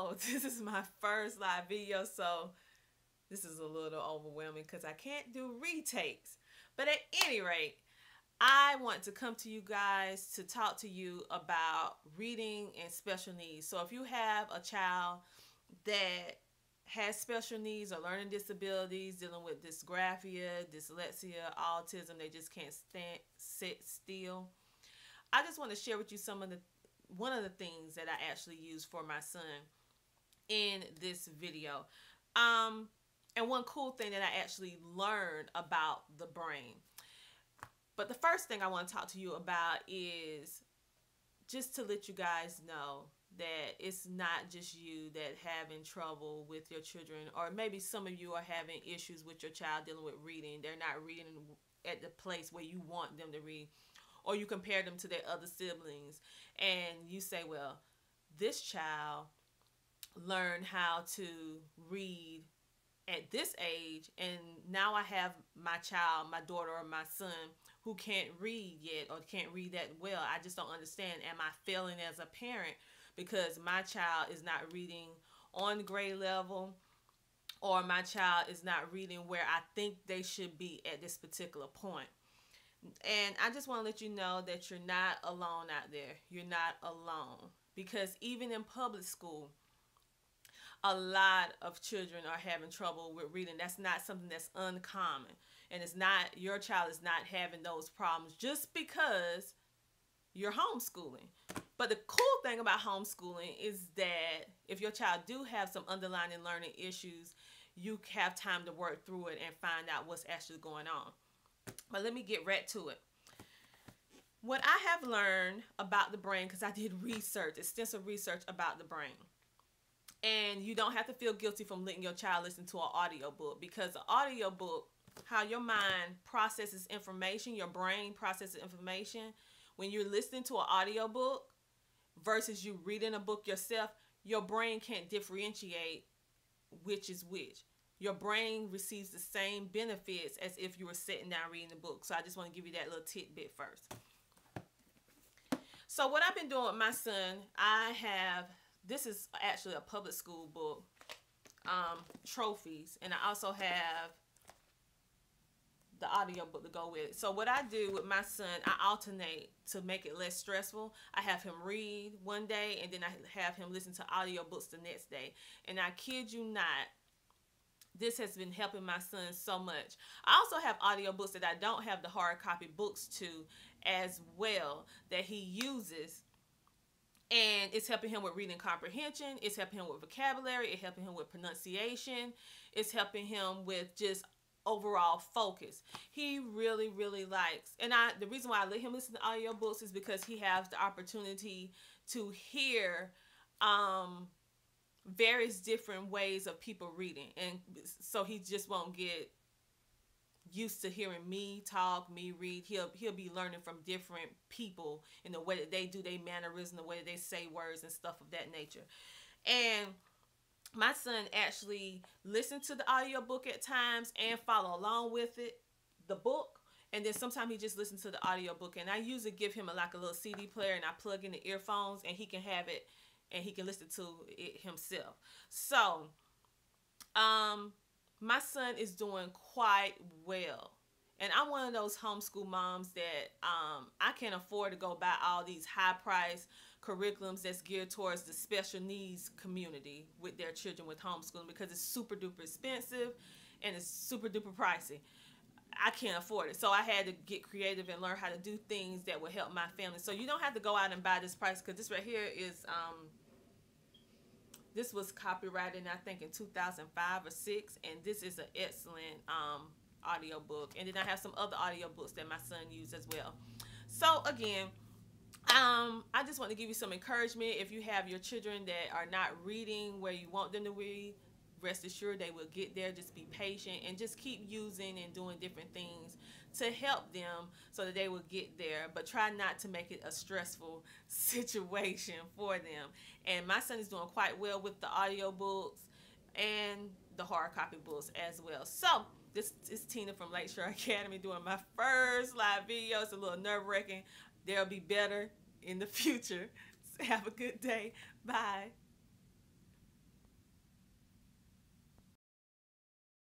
know this is my first live video, so this is a little overwhelming because I can't do retakes. But at any rate, I want to come to you guys to talk to you about reading and special needs. So if you have a child that has special needs or learning disabilities, dealing with dysgraphia, dyslexia, autism, they just can't sit still. I just want to share with you one of the things that I actually use for my son in this video. And one cool thing that I actually learned about the brain. But the first thing I want to talk to you about is just to let you guys know that it's not just you that having trouble with your children, or maybe some of you are having issues with your child dealing with reading. They're not reading at the place where you want them to read, or you compare them to their other siblings and you say, well, this child learned how to read at this age, and now I have my child, my daughter or my son, who can't read yet or can't read that well. I just don't understand. Am I failing as a parent because my child is not reading on grade level, or my child is not reading where I think they should be at this particular point? And I just want to let you know that you're not alone out there. You're not alone, because even in public school, a lot of children are having trouble with reading. That's not something that's uncommon. And it's not, your child is not having those problems just because you're homeschooling. But the cool thing about homeschooling is that if your child do have some underlying learning issues, you have time to work through it and find out what's actually going on. But let me get right to it. What I have learned about the brain, because I did research, extensive research about the brain. And you don't have to feel guilty from letting your child listen to an audiobook, because an audiobook, how your mind processes information, your brain processes information, when you're listening to an audiobook versus you reading a book yourself, your brain can't differentiate which is which. Your brain receives the same benefits as if you were sitting down reading the book. So I just want to give you that little tidbit first. So what I've been doing with my son, this is actually a public school book, Trophies, and I also have the audio book to go with it. So what I do with my son, I alternate to make it less stressful. I have him read one day, and then I have him listen to audiobooks the next day. And I kid you not, this has been helping my son so much. I also have audiobooks that I don't have the hard copy books to as well, that he uses. And it's helping him with reading comprehension. It's helping him with vocabulary. It's helping him with pronunciation. It's helping him with just overall focus. He really, really likes, and the reason why I let him listen to audiobooks is because he has the opportunity to hear various different ways of people reading, and so he just won't get used to hearing me talk, me read. He'll be learning from different people in the way that they do their mannerisms, the way that they say words and stuff of that nature. And my son actually listens to the audiobook at times and follow along with it, the book. And then sometimes he just listens to the audiobook. And I usually give him like a little CD player, and I plug in the earphones, and he can have it and he can listen to it himself. So, my son is doing quite well. And I'm one of those homeschool moms that I can't afford to go buy all these high-priced curriculums that's geared towards the special needs community with their children with homeschooling, because it's super duper expensive and it's super duper pricey. I can't afford it. So I had to get creative and learn how to do things that would help my family. So you don't have to go out and buy this price, because this right here is this was copyrighted, I think, in 2005 or 6, and this is an excellent audiobook. And then I have some other audiobooks that my son used as well. So again, I just want to give you some encouragement. If you have your children that are not reading where you want them to read, rest assured they will get there. Just be patient and just keep using and doing different things to help them so that they will get there. But try not to make it a stressful situation for them. And my son is doing quite well with the audiobooks and the hard copy books as well. So this is Tina from Lakeshore Academy doing my first live video. It's a little nerve-wracking. There'll be better in the future. Have a good day. Bye.